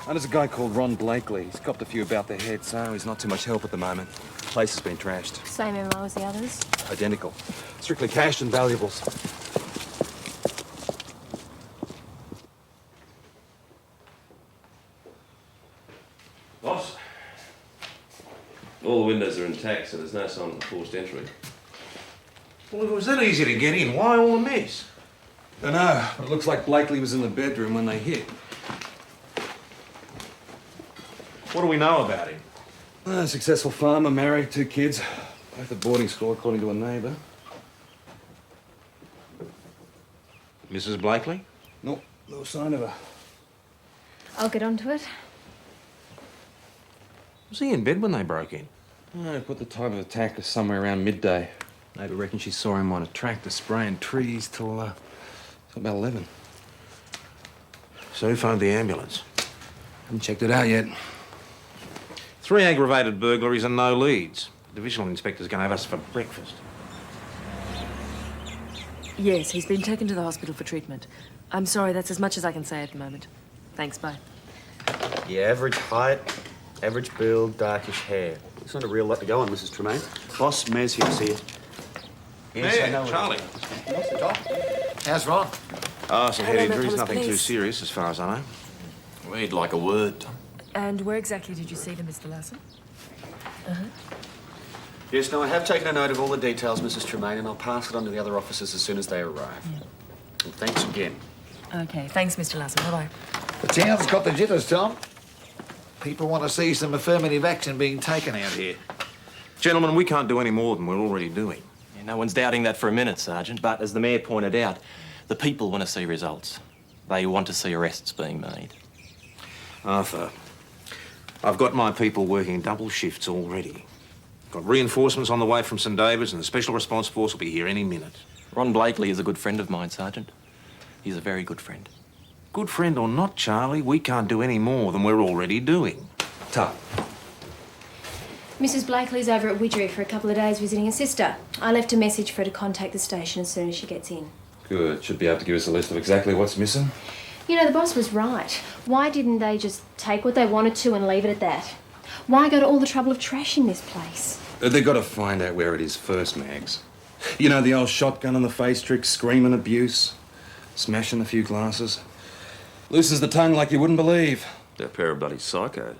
And there's a guy called Ron Blakely. He's copped a few about the head, so he's not too much help at the moment. The place has been trashed. Same MO as the others? Identical. Strictly cash and valuables. Boss? All the windows are intact, so there's no sign of forced entry. Well, if it was that easy to get in, why all the mess? Dunno, but it looks like Blakely was in the bedroom when they hit. What do we know about him? A successful farmer, married, 2 kids. Both at boarding school, according to a neighbour. Mrs. Blakely? Nope, no sign of her. I'll get onto it. Was he in bed when they broke in? I put the time of attack as somewhere around midday. Neighbour reckons she saw him on a tractor spraying trees till about 11. So who phoned the ambulance? Haven't checked it out yet. 3 aggravated burglaries and no leads. The divisional inspector's going to have us for breakfast. Yes, he's been taken to the hospital for treatment. I'm sorry, that's as much as I can say at the moment. Thanks, bye. Yeah, average height, average build, darkish hair. It's not a real lot to go on, Mrs. Tremaine. Boss, Mayor's here to see you. Yes, I know it. Charlie. How's Ron? Oh, some head Hello, injuries, Thomas, nothing too please. serious as far as I know. We'd like a word. And where exactly did you see them, Mr. Larson? Yes, no, I have taken a note of all the details, Mrs. Tremaine, and I'll pass it on to the other officers as soon as they arrive. Yeah. And thanks again. Okay, thanks, Mr. Larson. Bye-bye. The town's got the jitters, Tom. People want to see some affirmative action being taken out here. Gentlemen, we can't do any more than we're already doing. Yeah, no one's doubting that for a minute, Sergeant, but as the Mayor pointed out, the people want to see results. They want to see arrests being made. Arthur, I've got my people working double shifts already. Got reinforcements on the way from St David's, and the Special Response Force will be here any minute. Ron Blakely is a good friend of mine, Sergeant. He's a very good friend. Good friend or not, Charlie, we can't do any more than we're already doing. Tough. Mrs. Blakely's over at Widgery for a couple of days visiting her sister. I left a message for her to contact the station as soon as she gets in. Good. Should be able to give us a list of exactly what's missing. You know, the boss was right. Why didn't they just take what they wanted to and leave it at that? Why go to all the trouble of trashing this place? They've got to find out where it is first, Mags. You know, the old shotgun on the face trick, screaming abuse, smashing a few glasses. Loosens the tongue like you wouldn't believe. They're a pair of bloody psychos.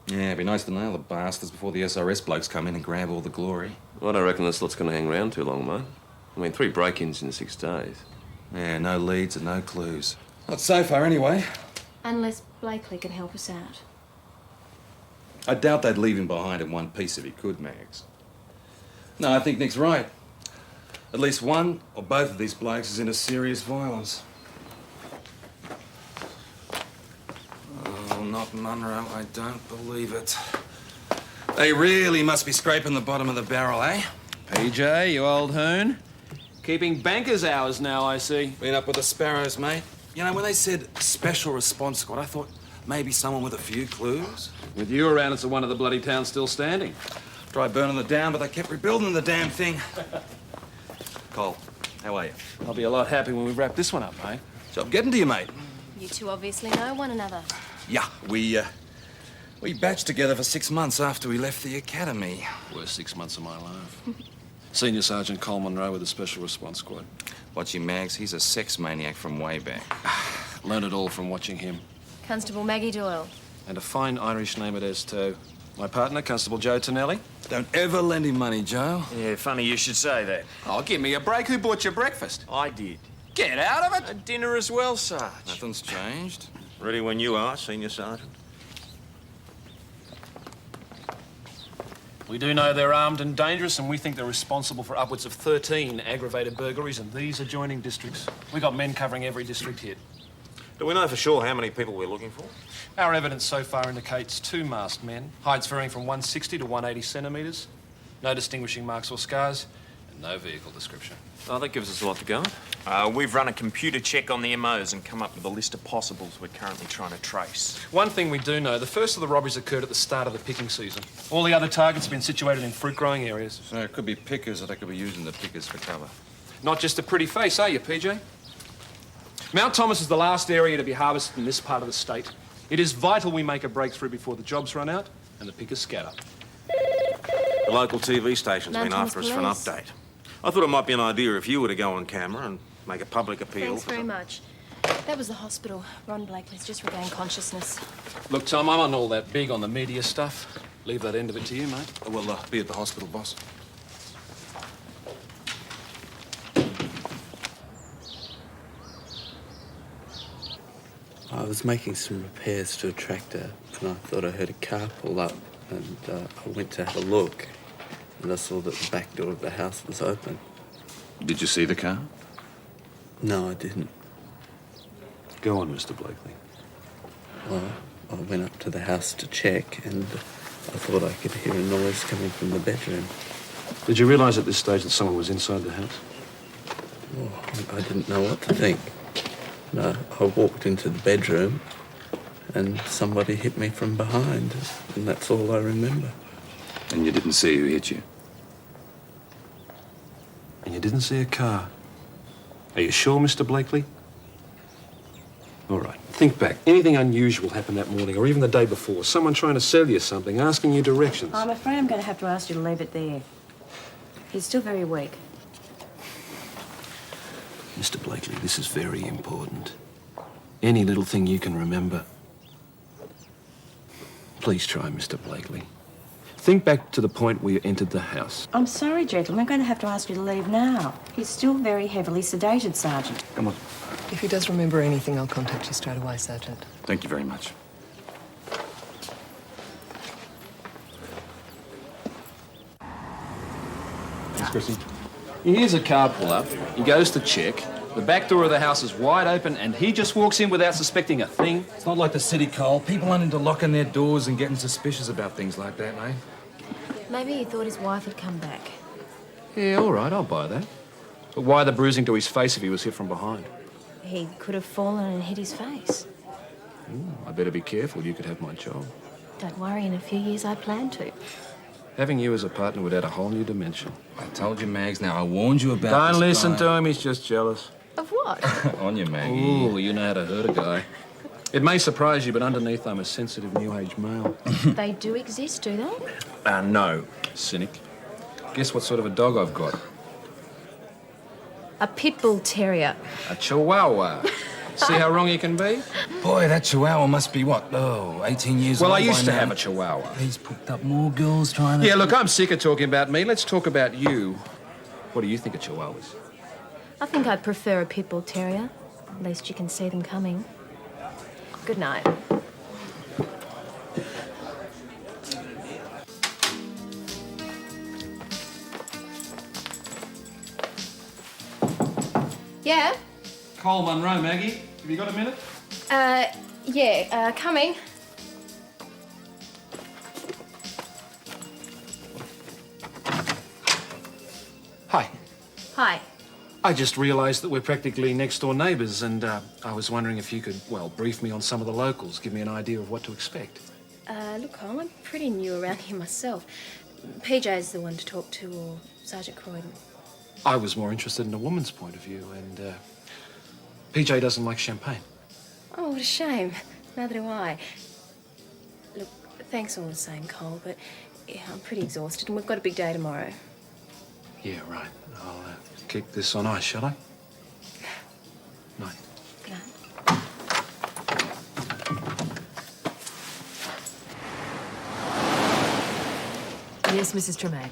Yeah, it'd be nice to nail the bastards before the SRS blokes come in and grab all the glory. I don't reckon this lot's going to hang around too long, mate. I mean, 3 break-ins in 6 days. Yeah, no leads and no clues. Not so far, anyway. Unless Blakely can help us out. I doubt they'd leave him behind in one piece if he could, Mags. No, I think Nick's right. At least one or both of these blokes is into serious violence. Oh, not Monroe, I don't believe it. They really must be scraping the bottom of the barrel, eh? PJ, you old hoon. Keeping banker's hours now, I see. Been up with the sparrows, mate. You know, when they said Special Response Squad, I thought maybe someone with a few clues. With you around, it's the one of the bloody town still standing. Tried burning the dam, but they kept rebuilding the damn thing. Col, how are you? I'll be a lot happy when we wrap this one up, mate. Job getting to you, mate. You two obviously know one another. Yeah, we batched together for 6 months after we left the academy. Worst 6 months of my life. Senior Sergeant Col Monroe with the Special Response Squad. Watch him, Mags. He's a sex maniac from way back. Learned it all from watching him. Constable Maggie Doyle. And a fine Irish name it is, too. My partner, Constable Joe Tonelli. Don't ever lend him money, Joe. Yeah, funny you should say that. Oh, give me a break. Who bought your breakfast? I did. Get out of it! A dinner as well, Sarge. Nothing's changed. Ready when you are, Senior Sergeant. We do know they're armed and dangerous, and we think they're responsible for upwards of 13 aggravated burglaries in these adjoining districts. We got men covering every district hit. Do we know for sure how many people we're looking for? Our evidence so far indicates 2 masked men, heights varying from 160 to 180 centimetres, no distinguishing marks or scars, and no vehicle description. Oh, that gives us a lot to go on. We've run a computer check on the MOs and come up with a list of possibles we're currently trying to trace. One thing we do know, the first of the robberies occurred at the start of the picking season. All the other targets have been situated in fruit-growing areas. So it could be pickers that they could be using the pickers for cover. Not just a pretty face, are you, PJ? Mount Thomas is the last area to be harvested in this part of the state. It is vital we make a breakthrough before the jobs run out and the pickers scatter. The local TV station's been Mountains after us for an Police. update. I thought it might be an idea if you were to go on camera and make a public appeal. Thanks very much. That was the hospital. Ron Blakely's just regained consciousness. Look, Tom, I'm on all that big on the media stuff. Leave that end of it to you, mate. We'll be at the hospital, boss. I was making some repairs to a tractor and I thought I heard a car pull up and I went to have a look and I saw that the back door of the house was open. Did you see the car? No, I didn't. Go on, Mr. Blakely. Well, I went up to the house to check and I thought I could hear a noise coming from the bedroom. Did you realise at this stage that someone was inside the house? Oh, I didn't know what to think. No, I walked into the bedroom and somebody hit me from behind, and that's all I remember. And you didn't see who hit you? And you didn't see a car? Are you sure, Mr. Blakely? All right, think back. Anything unusual happened that morning or even the day before? Someone trying to sell you something, asking you directions? I'm afraid I'm going to have to ask you to leave it there. He's still very weak. Mr. Blakely, this is very important. Any little thing you can remember. Please try, Mr. Blakely. Think back to the point where you entered the house. I'm sorry, gentlemen. I'm going to have to ask you to leave now. He's still very heavily sedated, Sergeant. Come on. If he does remember anything, I'll contact you straight away, Sergeant. Thank you very much. Thanks, Chrissy. He hears a car pull up, he goes to check, the back door of the house is wide open, and he just walks in without suspecting a thing. It's not like the city, Cole. People aren't into locking their doors and getting suspicious about things like that, mate. Maybe he thought his wife had come back. Yeah, all right, I'll buy that. But why the bruising to his face if he was hit from behind? He could have fallen and hit his face. I better be careful, you could have my job. Don't worry, in a few years I plan to. Having you as a partner would add a whole new dimension. I told you, Mags. Now, I warned you about Don't this listen guy. to him, he's just jealous. Of what? On you, Maggie. Ooh, you know how to hurt a guy. It may surprise you, but underneath I'm a sensitive new age male. They do exist, do they? No, cynic. Guess what sort of a dog I've got? A pit bull terrier. A chihuahua. See how wrong you can be? Boy, that chihuahua must be, what, 18 years old Well, I by used to now. have a chihuahua. He's picked up more girls trying to... Yeah, look, I'm sick of talking about me. Let's talk about you. What do you think of chihuahuas? I think I'd prefer a pit bull terrier. At least you can see them coming. Good night. Yeah? Col Monroe, Maggie. Have you got a minute? Yeah, coming. Hi. Hi. I just realised that we're practically next-door neighbours and I was wondering if you could, well, brief me on some of the locals, give me an idea of what to expect. Look, Cole, I'm pretty new around here myself. PJ's the one to talk to, or Sergeant Croydon. I was more interested in a woman's point of view and PJ doesn't like champagne. Oh, what a shame. Neither do I. Look, thanks all the same, Cole, but yeah, I'm pretty exhausted and we've got a big day tomorrow. Yeah, right. I'll kick this on ice, shall I? Night. Good night. Yes, Mrs. Tremaine.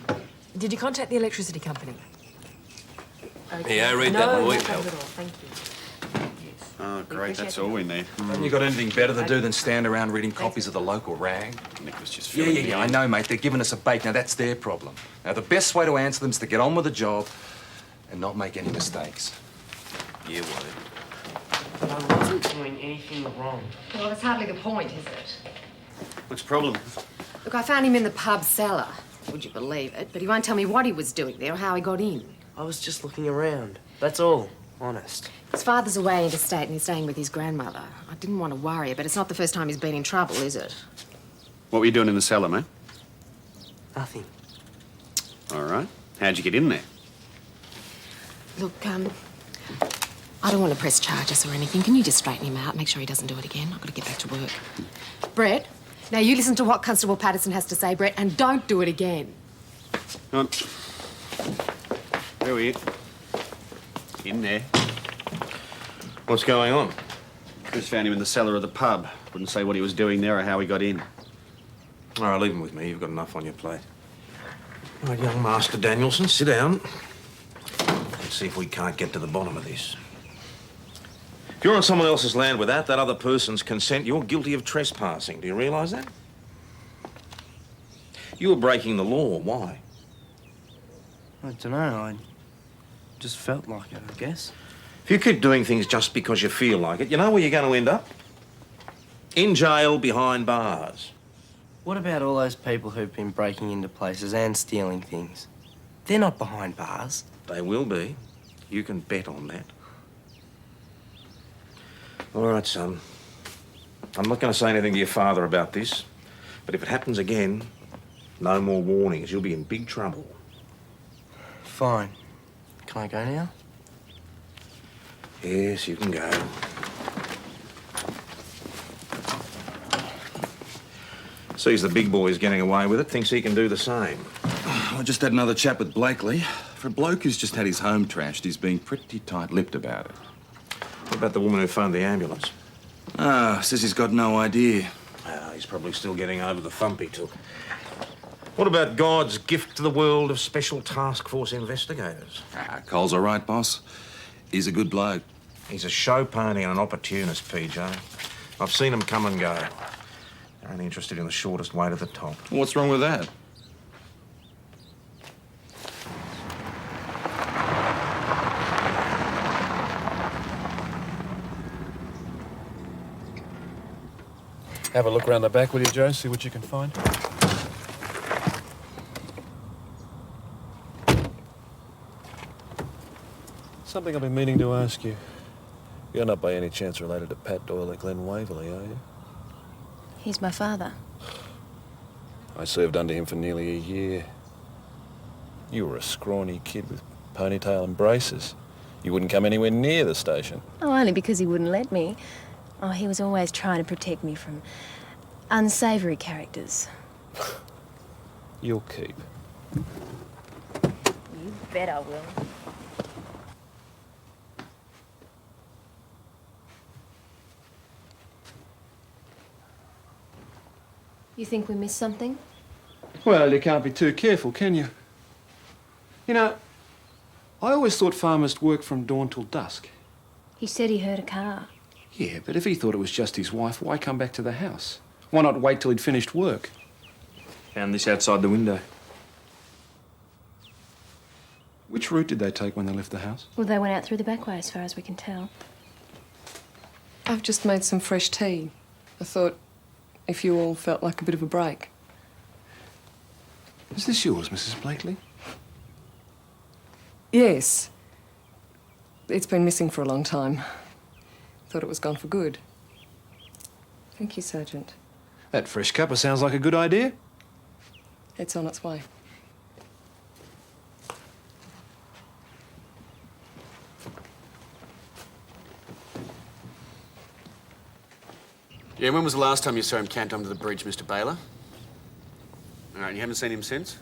Did you contact the electricity company? Okay. Yeah, read no, that one. no We'll problem help. at all. Thank you. Oh, great, that's all we need. Haven't you got anything better to do than stand around reading copies of the local rag? Nick was just Yeah, filling yeah, me yeah, I in. know, mate. They're giving us a bake. Now, that's their problem. Now, the best way to answer them is to get on with the job and not make any mistakes. You won't. I wasn't doing anything wrong. Well, that's hardly the point, is it? What's the problem? Look, I found him in the pub cellar. Would you believe it? But he won't tell me what he was doing there or how he got in. I was just looking around. That's all. Honest. His father's away interstate and he's staying with his grandmother. I didn't want to worry you, but it's not the first time he's been in trouble, is it? What were you doing in the cellar, mate? Nothing. All right. How'd you get in there? Look, I don't want to press charges or anything. Can you just straighten him out, make sure he doesn't do it again? I've got to get back to work. Brett, now you listen to what Constable Patterson has to say, Brett, and don't do it again. Where were you? In there. What's going on? Chris found him in the cellar of the pub. Wouldn't say what he was doing there or how he got in. All right, leave him with me. You've got enough on your plate. All right, young Master Danielson, sit down. Let's see if we can't get to the bottom of this. If you're on someone else's land without that other person's consent, you're guilty of trespassing. Do you realise that? You were breaking the law. Why? I don't know. I just felt like it, I guess. If you keep doing things just because you feel like it, you know where you're going to end up? In jail, behind bars. What about all those people who've been breaking into places and stealing things? They're not behind bars. They will be. You can bet on that. All right, son. I'm not going to say anything to your father about this, but if it happens again, no more warnings. You'll be in big trouble. Fine. Can I go now? Yes, you can go. Sees the big boys getting away with it, thinks he can do the same. I just had another chat with Blakely. For a bloke who's just had his home trashed, he's been pretty tight-lipped about it. What about the woman who phoned the ambulance? Says he's got no idea. He's probably still getting over the thump he took. What about God's gift to the world of special task force investigators? Cole's all right, boss. He's a good bloke. He's a show pony and an opportunist, PJ. I've seen him come and go. They're only interested in the shortest way to the top. What's wrong with that? Have a look around the back, will you, Joe? See what you can find. Something I've been meaning to ask you. You're not by any chance related to Pat Doyle at Glen Waverley, are you? He's my father. I served under him for nearly a year. You were a scrawny kid with ponytail and braces. You wouldn't come anywhere near the station. Oh, only because he wouldn't let me. Oh, he was always trying to protect me from unsavoury characters. You'll keep. You bet I will. You think we missed something? Well, you can't be too careful, can you? You know, I always thought farmers worked from dawn till dusk. He said he heard a car. Yeah, but if he thought it was just his wife, why come back to the house? Why not wait till he'd finished work? Found this outside the window. Which route did they take when they left the house? Well, they went out through the back way, as far as we can tell. I've just made some fresh tea. I thought if you all felt like a bit of a break. Is this yours, Mrs. Blakely? Yes. It's been missing for a long time. Thought it was gone for good. Thank you, Sergeant. That fresh cuppa sounds like a good idea. It's on its way. Yeah, when was the last time you saw him cant under the bridge, Mr. Baylor? All right, you haven't seen him since?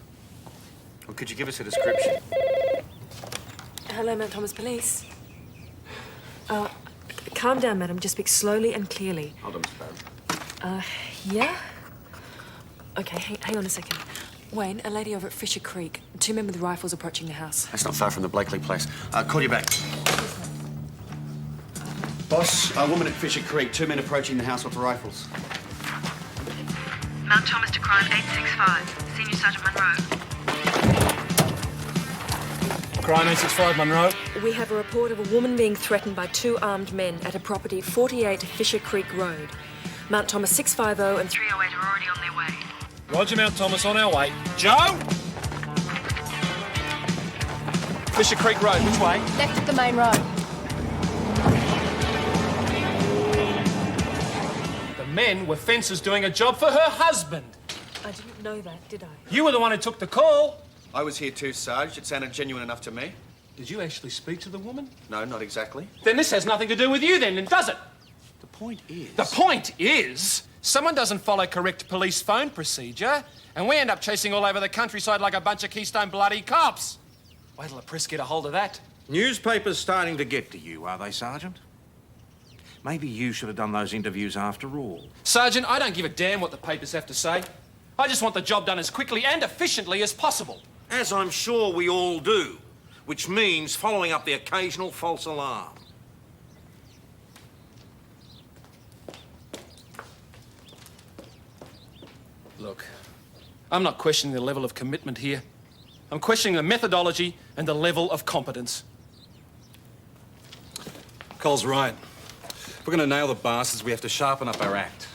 Well, could you give us a description? Hello, Mount Thomas Police. Calm down, madam. Just speak slowly and clearly. Hold on, Mr. Baylor. Yeah? Okay, hang on a second. Wayne, a lady over at Fisher Creek. 2 men with rifles approaching the house. That's not far from the Blakely place. Call you back. Boss, a woman at Fisher Creek. 2 men approaching the house with rifles. Mount Thomas to crime 865. Senior Sergeant Monroe. Crime 865, Monroe. We have a report of a woman being threatened by 2 armed men at a property 48 Fisher Creek Road. Mount Thomas 650 and 308 are already on their way. Roger, Mount Thomas, on our way. Joe! Fisher Creek Road, which way? Left at the main road. The men were fencers doing a job for her husband. I didn't know that, did I? You were the one who took the call. I was here too, Sarge. It sounded genuine enough to me. Did you actually speak to the woman? No, not exactly. Then this has nothing to do with you then, does it? The point is... The point is, someone doesn't follow correct police phone procedure, and we end up chasing all over the countryside like a bunch of Keystone bloody cops. Wait till the press get a hold of that. Newspapers starting to get to you, are they, Sergeant? Maybe you should have done those interviews after all. Sergeant, I don't give a damn what the papers have to say. I just want the job done as quickly and efficiently as possible. As I'm sure we all do, which means following up the occasional false alarm. Look, I'm not questioning the level of commitment here. I'm questioning the methodology and the level of competence. Col's right. If we're going to nail the bastards, we have to sharpen up our act.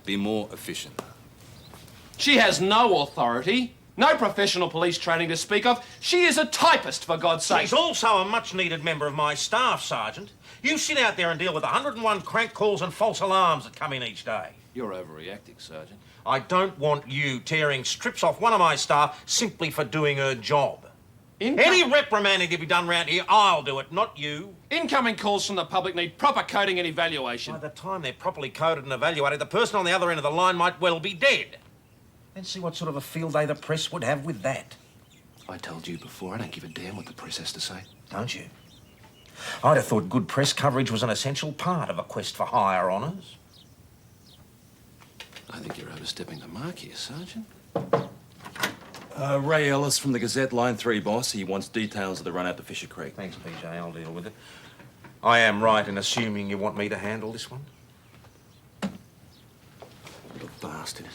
Be more efficient. She has no authority, no professional police training to speak of. She is a typist, for God's sake. She's also a much-needed member of my staff, Sergeant. You sit out there and deal with 101 crank calls and false alarms that come in each day. You're overreacting, Sergeant. I don't want you tearing strips off one of my staff simply for doing her job. Any reprimanding to be done round here, I'll do it, not you. Incoming calls from the public need proper coding and evaluation. By the time they're properly coded and evaluated, the person on the other end of the line might well be dead. Then see what sort of a field day the press would have with that. I told you before, I don't give a damn what the press has to say. Don't you? I'd have thought good press coverage was an essential part of a quest for higher honours. I think you're overstepping the mark here, Sergeant. Ray Ellis from the Gazette, line 3, boss. He wants details of the run out to Fisher Creek. Thanks, PJ. I'll deal with it. I am right in assuming you want me to handle this one? Little bastard.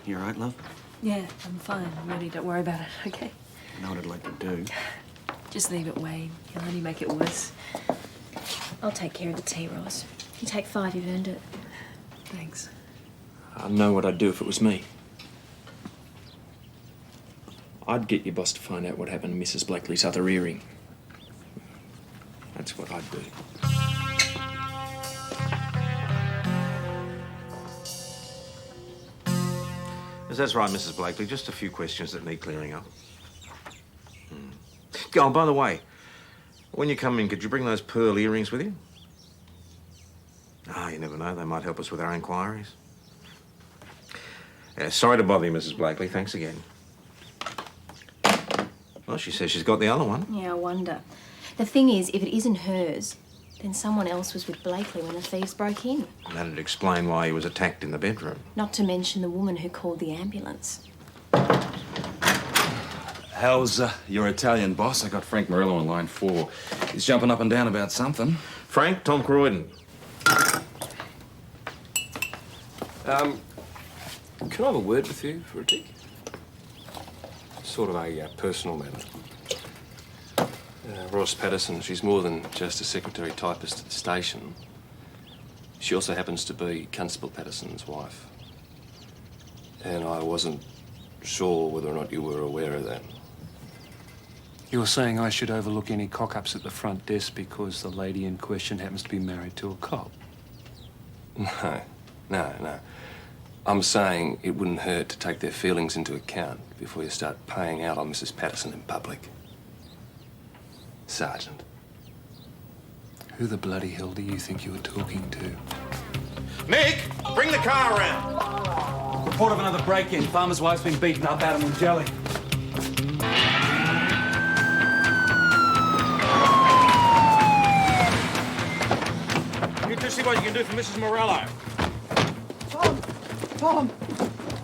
You all right, love? Yeah, I'm fine. I'm ready. Don't worry about it, okay? You know what I'd like to do? Just leave it, Wade. You'll only make it worse. I'll take care of the tea, Ross. You take 5, you've earned it. Thanks. I know what I'd do if it was me. I'd get your boss to find out what happened to Mrs. Blakely's other earring. That's what I'd do. That's right, Mrs. Blakely. Just a few questions that need clearing up. Oh, by the way, when you come in, could you bring those pearl earrings with you? Ah, you never know. They might help us with our inquiries. Yeah, sorry to bother you, Mrs. Blakely. Thanks again. Well, she says she's got the other one. Yeah, I wonder. The thing is, if it isn't hers, then someone else was with Blakely when the thieves broke in. That'd explain why he was attacked in the bedroom. Not to mention the woman who called the ambulance. How's your Italian boss? I got Frank Morello on line 4. He's jumping up and down about something. Frank, Tom Croydon. Can I have a word with you for a tick? Sort of a personal matter. Ross Patterson, she's more than just a secretary typist at the station. She also happens to be Constable Patterson's wife. And I wasn't sure whether or not you were aware of that. You're saying I should overlook any cock-ups at the front desk because the lady in question happens to be married to a cop? No. I'm saying it wouldn't hurt to take their feelings into account before you start paying out on Mrs. Patterson in public. Sergeant, who the bloody hell do you think you're talking to? Nick, bring the car around. Report of another break-in. Farmer's wife's been beaten up, Adam and Jelly. You two see what you can do for Mrs. Morello. Tom!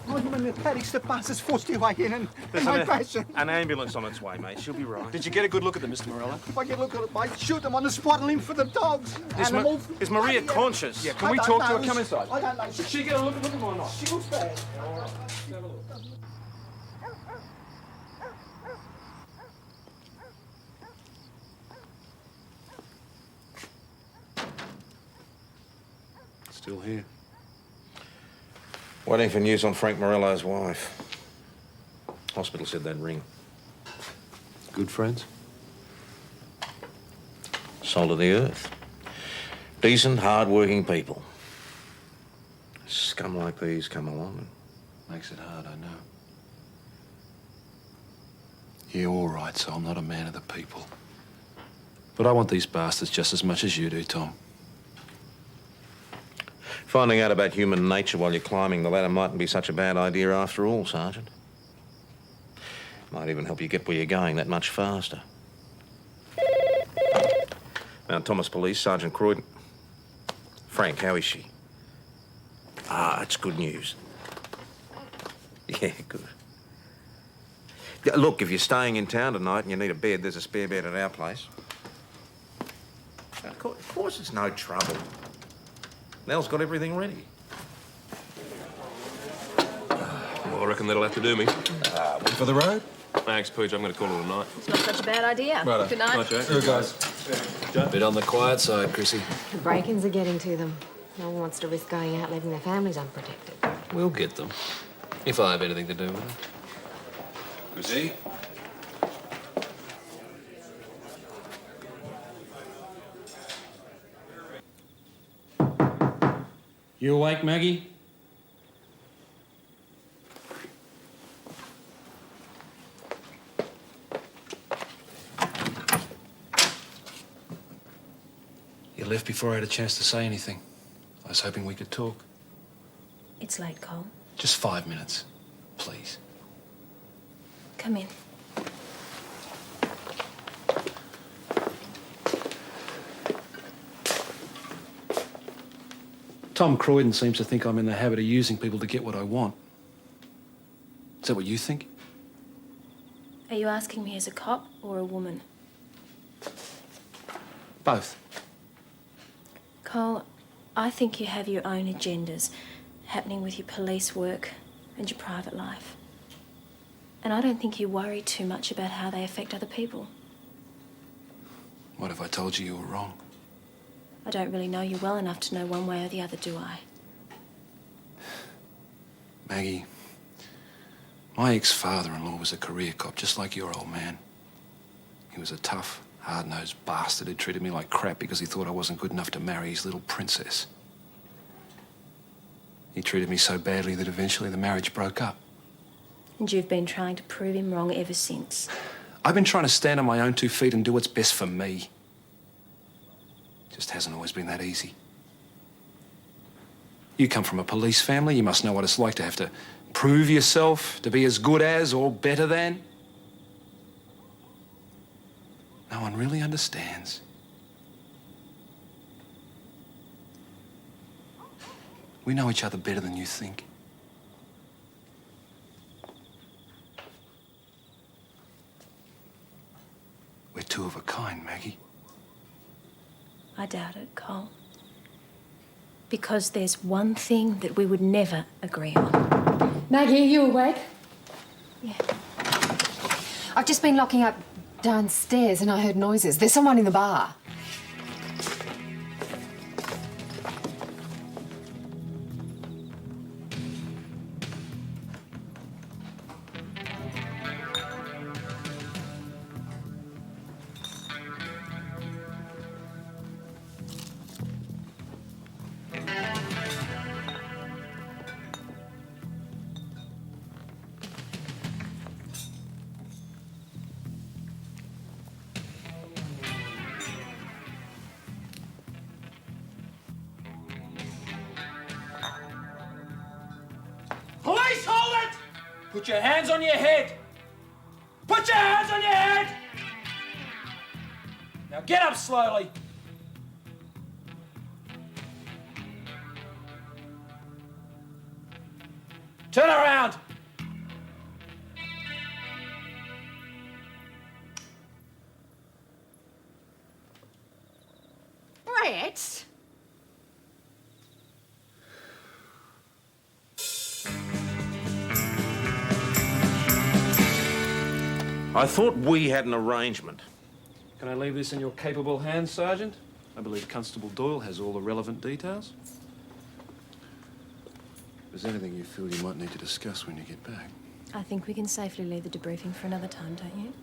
I'm in the paddock that passes 40 away in and my passion. An ambulance on its way, mate. She'll be right. Did you get a good look at them, Mr. Morello? If I get a look at it, mate, shoot them on the spot and leave for the dogs. Is Maria conscious? Yeah, can we talk to her? Come inside. I don't know. Did she get a look at them or not? She looks bad. Still here. Waiting for news on Frank Morello's wife. Hospital said they'd ring. Good friends? Salt of the earth. Decent, hard-working people. Scum like these come along and... Makes it hard, I know. Yeah, all right, so I'm not a man of the people. But I want these bastards just as much as you do, Tom. Finding out about human nature while you're climbing the ladder mightn't be such a bad idea after all, Sergeant. Might even help you get where you're going that much faster. Mount Thomas Police, Sergeant Croydon. Frank, how is she? Ah, it's good news. Yeah, good. Yeah, look, if you're staying in town tonight and you need a bed, there's a spare bed at our place. Of course it's no trouble. Nell's got everything ready. Well, I reckon that'll have to do me. One for the road? Thanks, Pooch. I'm going to call it a night. It's not such a bad idea. Righto. Good night. Night, Jack. Here, guys. Bit on the quiet side, Chrissy. The break-ins are getting to them. No one wants to risk going out leaving their families unprotected. We'll get them. If I have anything to do with it. Chrissy? You awake, Maggie? You left before I had a chance to say anything. I was hoping we could talk. It's late, Cole. Just 5 minutes, please. Come in. Tom Croydon seems to think I'm in the habit of using people to get what I want. Is that what you think? Are you asking me as a cop or a woman? Both. Cole, I think you have your own agendas happening with your police work and your private life. And I don't think you worry too much about how they affect other people. What if I told you you were wrong? I don't really know you well enough to know one way or the other, do I? Maggie, my ex-father-in-law was a career cop, just like your old man. He was a tough, hard-nosed bastard who treated me like crap because he thought I wasn't good enough to marry his little princess. He treated me so badly that eventually the marriage broke up. And you've been trying to prove him wrong ever since. I've been trying to stand on my own 2 feet and do what's best for me. Just hasn't always been that easy. You come from a police family. You must know what it's like to have to prove yourself, to be as good as or better than. No one really understands. We know each other better than you think. We're two of a kind, Maggie. I doubt it, Cole. Because there's one thing that we would never agree on. Maggie, are you awake? Yeah. I've just been locking up downstairs and I heard noises. There's someone in the bar. Police, hold it! Put your hands on your head! Put your hands on your head! Now get up slowly. Turn around. Brett? I thought we had an arrangement. Can I leave this in your capable hands, Sergeant? I believe Constable Doyle has all the relevant details. If there's anything you feel you might need to discuss when you get back. I think we can safely leave the debriefing for another time, don't you?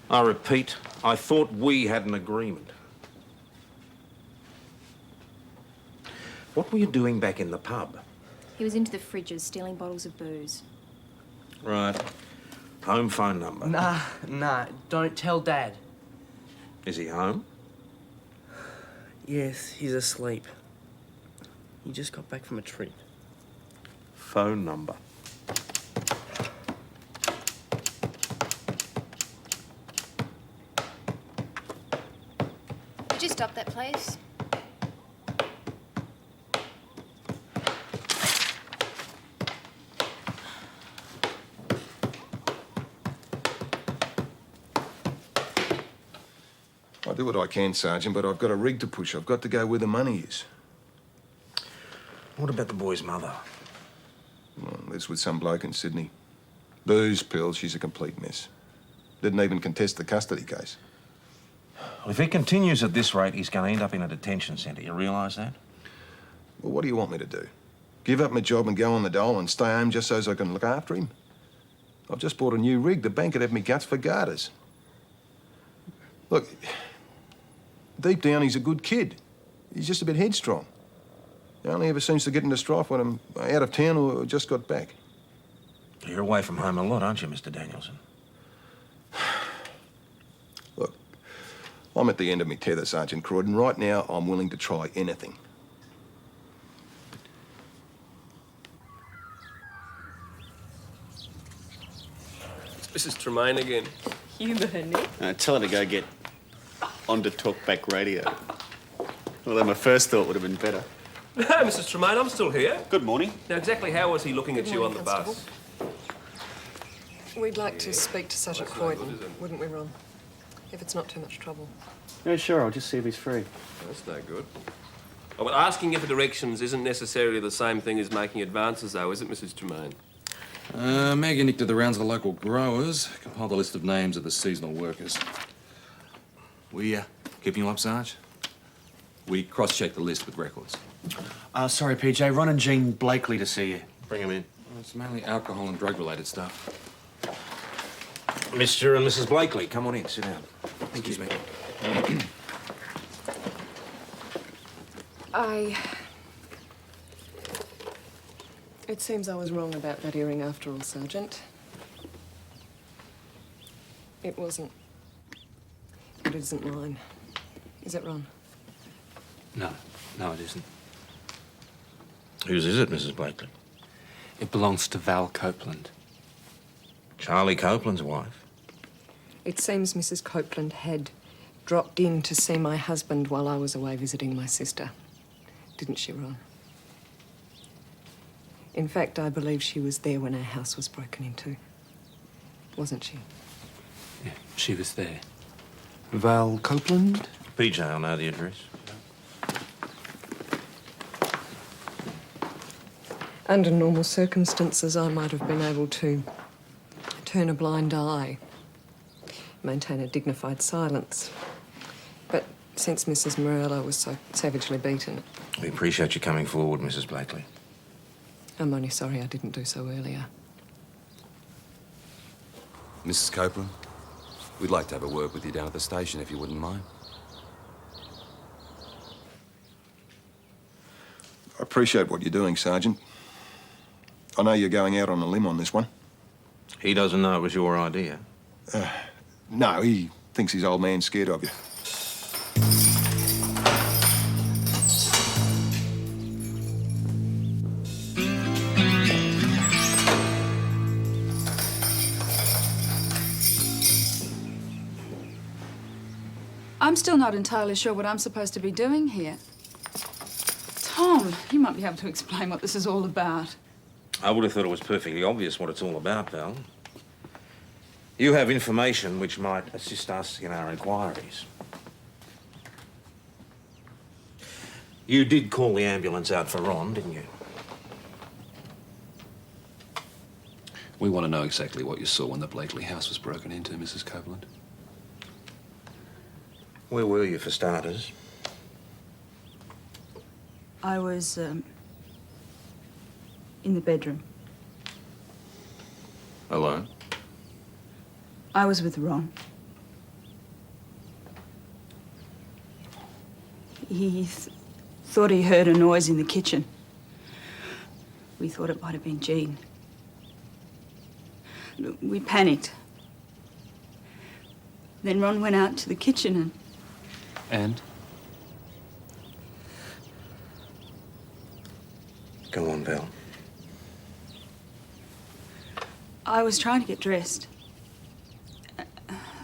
I repeat, I thought we had an agreement. What were you doing back in the pub? He was into the fridges stealing bottles of booze. Right. Home phone number. Nah, don't tell Dad. Is he home? Yes, he's asleep. He just got back from a trip. Phone number. Could you stop that, please? I do what I can, Sergeant, but I've got a rig to push. I've got to go where the money is. What about the boy's mother? Well, lives with some bloke in Sydney. Booze, pills, she's a complete mess. Didn't even contest the custody case. Well, if he continues at this rate, he's going to end up in a detention centre. You realise that? Well, what do you want me to do? Give up my job and go on the dole and stay home just so as I can look after him? I've just bought a new rig. The bank could have me guts for garters. Look, deep down, he's a good kid. He's just a bit headstrong. He only ever seems to get into strife when I'm out of town or just got back. You're away from home a lot, aren't you, Mr. Danielson? Look, I'm at the end of my tether, Sergeant Croydon. Right now, I'm willing to try anything. It's Mrs. Tremaine again. Humour her, Nick. Tell her to go get onto talkback radio. Although my first thought would have been better. No, Mrs. Tremaine, I'm still here. Good morning. Now, exactly how was he looking at you on the bus? We'd like to speak to Sergeant Croydon, wouldn't we, Ron? If it's not too much trouble. Yeah, sure. I'll just see if he's free. That's no good. Oh, but asking you for directions isn't necessarily the same thing as making advances, though, is it, Mrs. Tremaine? Maggie nicked did the rounds of the local growers, compiled a list of names of the seasonal workers. We keeping you up, Sarge? We cross-checked the list with records. Sorry, PJ. Ron and Jean Blakely to see you. Bring him in. Well, it's mainly alcohol and drug-related stuff. Mr. and Mrs. Blakely, come on in, sit down. Excuse me. It seems I was wrong about that earring after all, Sergeant. It wasn't. It isn't mine. Is it, Ron? No, it isn't. Whose is it, Mrs. Blakely? It belongs to Val Copeland. Charlie Copeland's wife. It seems Mrs. Copeland had dropped in to see my husband while I was away visiting my sister. Didn't she, Ron? In fact, I believe she was there when our house was broken into. Wasn't she? Yeah, she was there. Val Copeland? PJ, I'll know the address. Under normal circumstances, I might have been able to turn a blind eye, maintain a dignified silence. But since Mrs. Morello was so savagely beaten... We appreciate you coming forward, Mrs. Blakely. I'm only sorry I didn't do so earlier. Mrs. Copeland, we'd like to have a word with you down at the station, if you wouldn't mind. I appreciate what you're doing, Sergeant. I know you're going out on a limb on this one. He doesn't know it was your idea. No, he thinks his old man's scared of you. I'm still not entirely sure what I'm supposed to be doing here. Tom, you might be able to explain what this is all about. I would have thought it was perfectly obvious what it's all about, Val. You have information which might assist us in our inquiries. You did call the ambulance out for Ron, didn't you? We want to know exactly what you saw when the Blakely house was broken into, Mrs. Copeland. Where were you, for starters? I was, in the bedroom. Alone? I was with Ron. He thought he heard a noise in the kitchen. We thought it might have been Jean. We panicked. Then Ron went out to the kitchen and... And? Go on, Val. I was trying to get dressed.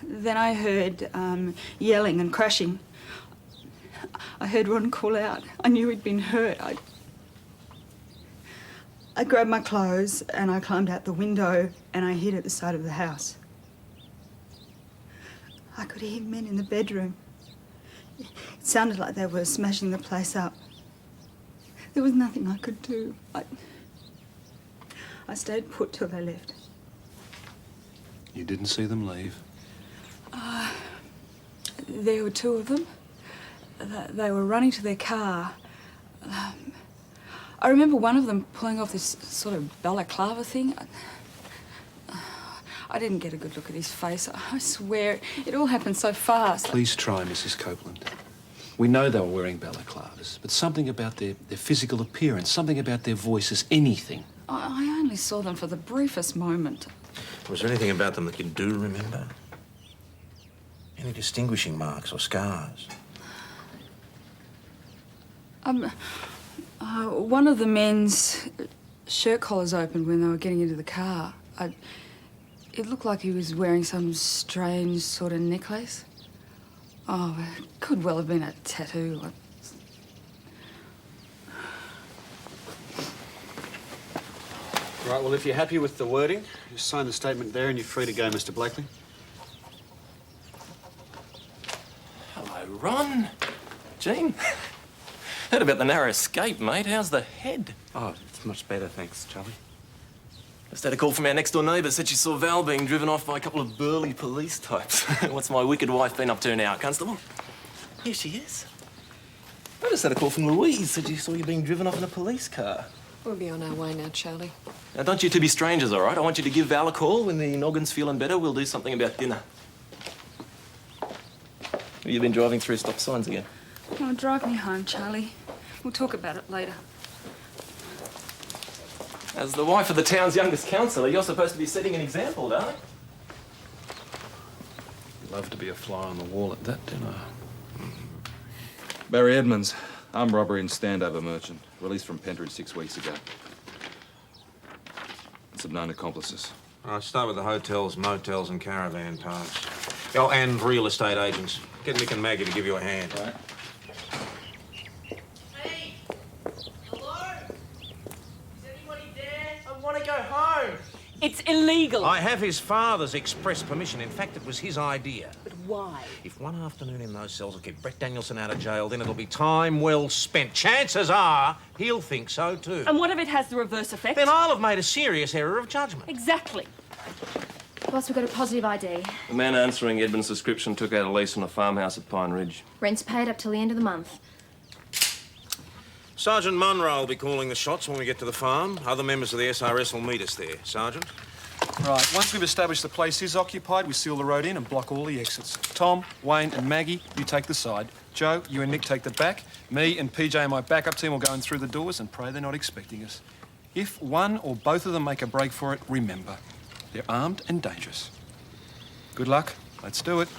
Then I heard yelling and crashing. I heard Ron call out. I knew he'd been hurt. I grabbed my clothes and I climbed out the window and I hid at the side of the house. I could hear men in the bedroom. It sounded like they were smashing the place up. There was nothing I could do. I stayed put till they left. You didn't see them leave? There were two of them. They were running to their car. I remember one of them pulling off this sort of balaclava thing. I didn't get a good look at his face. I swear, it all happened so fast. Please try, Mrs. Copeland. We know they were wearing balaclavas, but something about their physical appearance, something about their voices, anything. I only saw them for the briefest moment. Was there anything about them that you do remember? Any distinguishing marks or scars? One of the men's shirt collars opened when they were getting into the car. It looked like he was wearing some strange sort of necklace. Oh, it could well have been a tattoo. Right, well, if you're happy with the wording, just sign the statement there and you're free to go, Mr. Blakely. Hello, Ron. Jean. Heard about the narrow escape, mate. How's the head? Oh, it's much better, thanks, Charlie. Just had a call from our next-door neighbour. Said she saw Val being driven off by a couple of burly police types. What's my wicked wife been up to now, Constable? Here she is. I just had a call from Louise. Said she saw you being driven off in a police car. We'll be on our way now, Charlie. Now, don't you two be strangers, all right? I want you to give Val a call. When the noggin's feeling better, we'll do something about dinner. Have you been driving through stop signs again? Oh, drive me home, Charlie. We'll talk about it later. As the wife of the town's youngest councillor, you're supposed to be setting an example, darling. Love to be a fly on the wall at that dinner. Barry Edmonds, armed robbery and standover merchant, released from Pentridge 6 weeks ago. Some known accomplices. All right, start with the hotels, motels and caravan parks. Oh, and real estate agents. Get Nick and Maggie to give you a hand. Right. Hey! Hello? Is anybody there? I want to go home. It's illegal. I have his father's express permission. In fact, it was his idea. But why? If one afternoon in those cells will get Brett Danielson out of jail, then it'll be time well spent. Chances are he'll think so too. And what if it has the reverse effect? Then I'll have made a serious error of judgment. Exactly. Boss, we've got a positive ID. The man answering Edmund's description took out a lease on a farmhouse at Pine Ridge. Rent's paid up till the end of the month. Sergeant Monroe will be calling the shots when we get to the farm. Other members of the SRS will meet us there. Sergeant? Right, once we've established the place is occupied, we seal the road in and block all the exits. Tom, Wayne and Maggie, you take the side. Joe, you and Nick take the back. Me and PJ and my backup team will go in through the doors and pray they're not expecting us. If one or both of them make a break for it, remember, they're armed and dangerous. Good luck. Let's do it.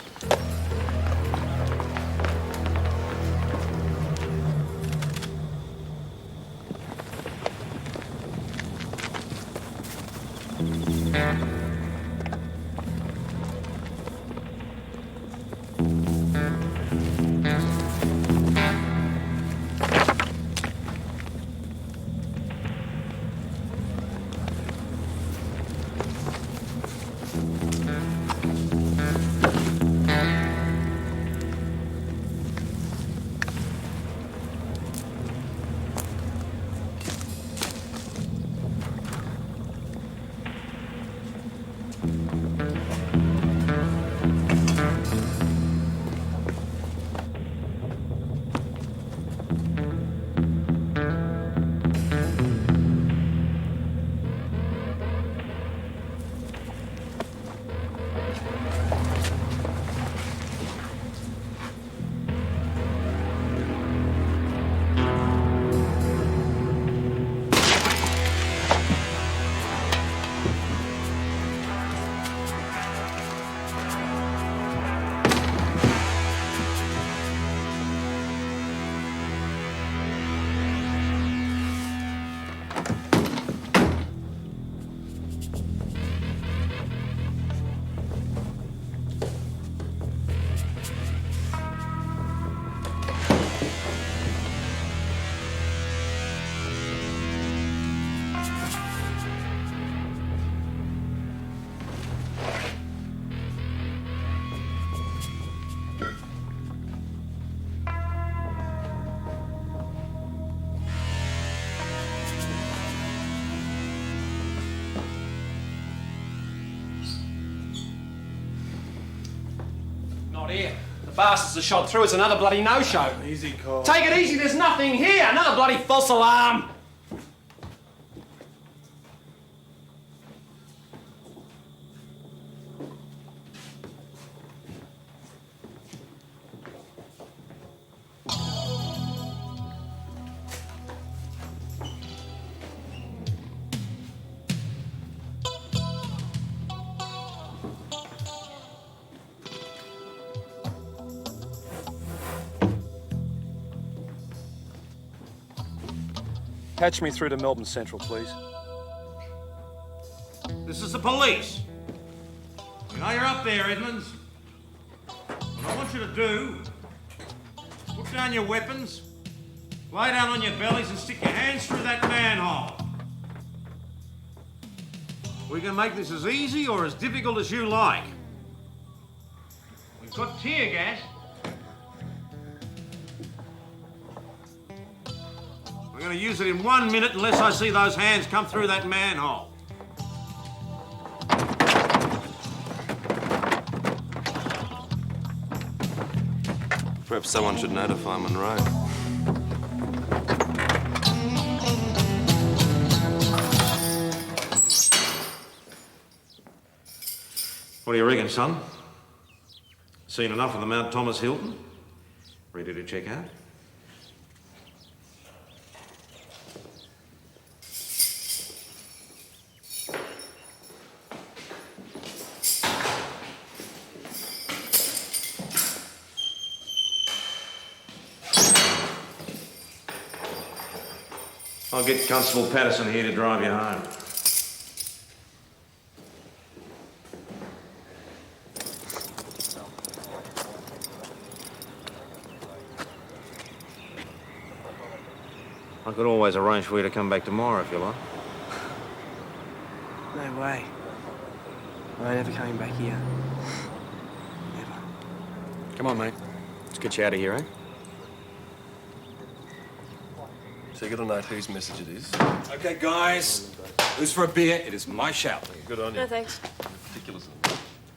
here. The bastards are shot through. It's another bloody no-show. Easy, Col. Take it easy. There's nothing here. Another bloody false alarm. Patch me through to Melbourne Central, please. This is the police. We know you're up there, Edmonds. What I want you to do, put down your weapons, lay down on your bellies and stick your hands through that manhole. We can make this as easy or as difficult as you like. We've got tear gas. I'm going to use it in 1 minute unless I see those hands come through that manhole. Perhaps someone should notify Monroe. What do you reckon, son? Seen enough of the Mount Thomas Hilton? Ready to check out? I'll get Constable Patterson here to drive you home. I could always arrange for you to come back tomorrow if you like. No way. I'm never coming back here. Never. Come on, mate. Let's get you out of here, eh? So you got to note whose message it is. Okay, guys. Who's for a beer? It is my shout. Good on you. No, thanks. Ridiculous.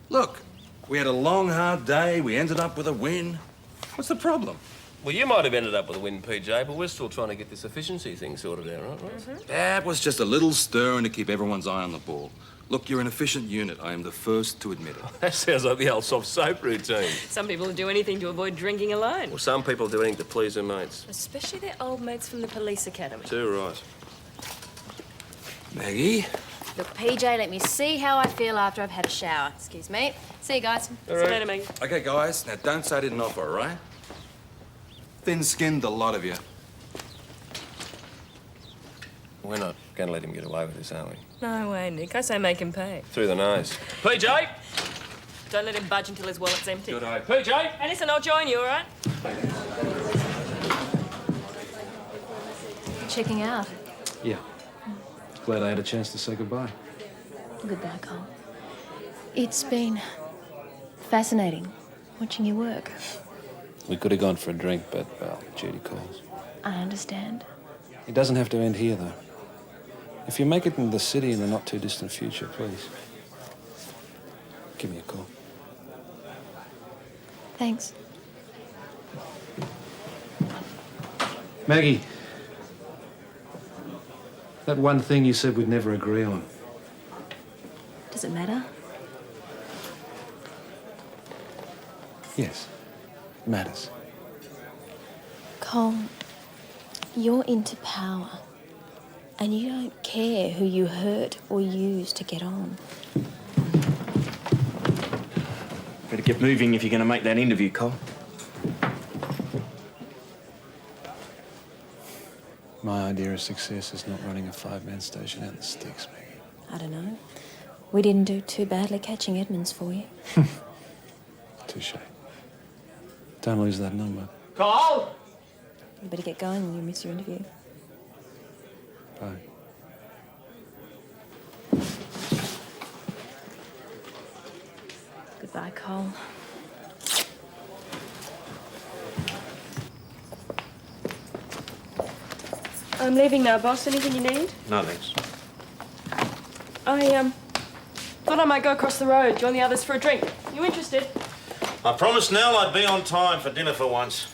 Look, we had a long, hard day. We ended up with a win. What's the problem? Well, you might have ended up with a win, PJ, but we're still trying to get this efficiency thing sorted out, right? That was just a little stirring to keep everyone's eye on the ball. Look, you're an efficient unit. I am the first to admit it. That sounds like the old soft soap routine. Some people do anything to avoid drinking alone. Well, some people do anything to please their mates. Especially their old mates from the police academy. Too right. Maggie? Look, PJ, let me see how I feel after I've had a shower. Excuse me. See you guys. See you later, Maggie. Okay, guys. Now, don't say I didn't offer, all right? Thin-skinned, the lot of you. We're not going to let him get away with this, are we? No way, Nick. I say make him pay. Through the nose. PJ! Don't let him budge until his wallet's empty. Good eye. PJ! Hey, listen, I'll join you, all right? Checking out. Yeah. Glad I had a chance to say goodbye. Goodbye, Cole. It's been fascinating watching you work. We could have gone for a drink, but, well, duty calls. I understand. It doesn't have to end here, though. If you make it in the city in the not-too-distant future, please, give me a call. Thanks. Maggie, that one thing you said we'd never agree on. Does it matter? Yes, it matters. Cole, you're into power. And you don't care who you hurt or use to get on. Better get moving if you're going to make that interview, Col. My idea of success is not running a five-man station out in the sticks, Maggie. I don't know. We didn't do too badly catching Edmonds for you. Touche. Don't lose that number. Cole! You better get going when you miss your interview. Bye. Goodbye, Cole. I'm leaving now, boss. Anything you need? No, thanks. I, thought I might go across the road, join the others for a drink. You interested? I promised Nell I'd be on time for dinner for once.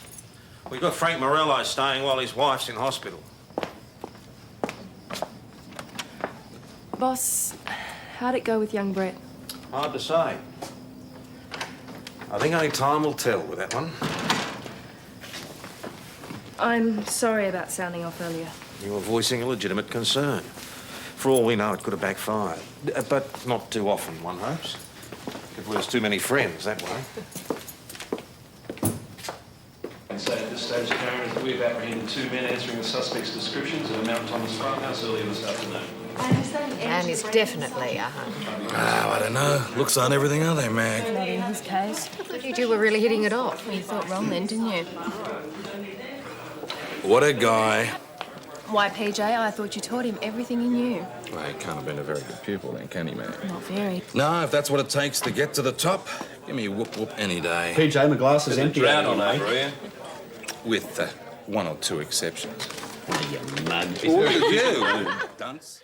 We've got Frank Morello staying while his wife's in hospital. Boss, how'd it go with young Brett? Hard to say. I think only time will tell with that one. I'm sorry about sounding off earlier. You were voicing a legitimate concern. For all we know, it could have backfired. But not too often, one hopes. Could lose too many friends that way. And so at this stage, Karen, is that we've apprehended 2 men answering the suspect's descriptions at a Mount Thomas farmhouse earlier this afternoon. And it's definitely a hunt. Oh, I don't know. Looks on everything, are they, Mag? Not in his case. I thought you two were really hitting it off. You thought wrong then, didn't you? What a guy. Why, PJ, I thought you taught him everything he knew. Well, he can't have been a very good pupil then, can he, man? Not very. No, if that's what it takes to get to the top, give me a whoop-whoop any day. PJ, my glass is empty. Drown on over here. With 1 or 2 exceptions. You mug. You, dunce.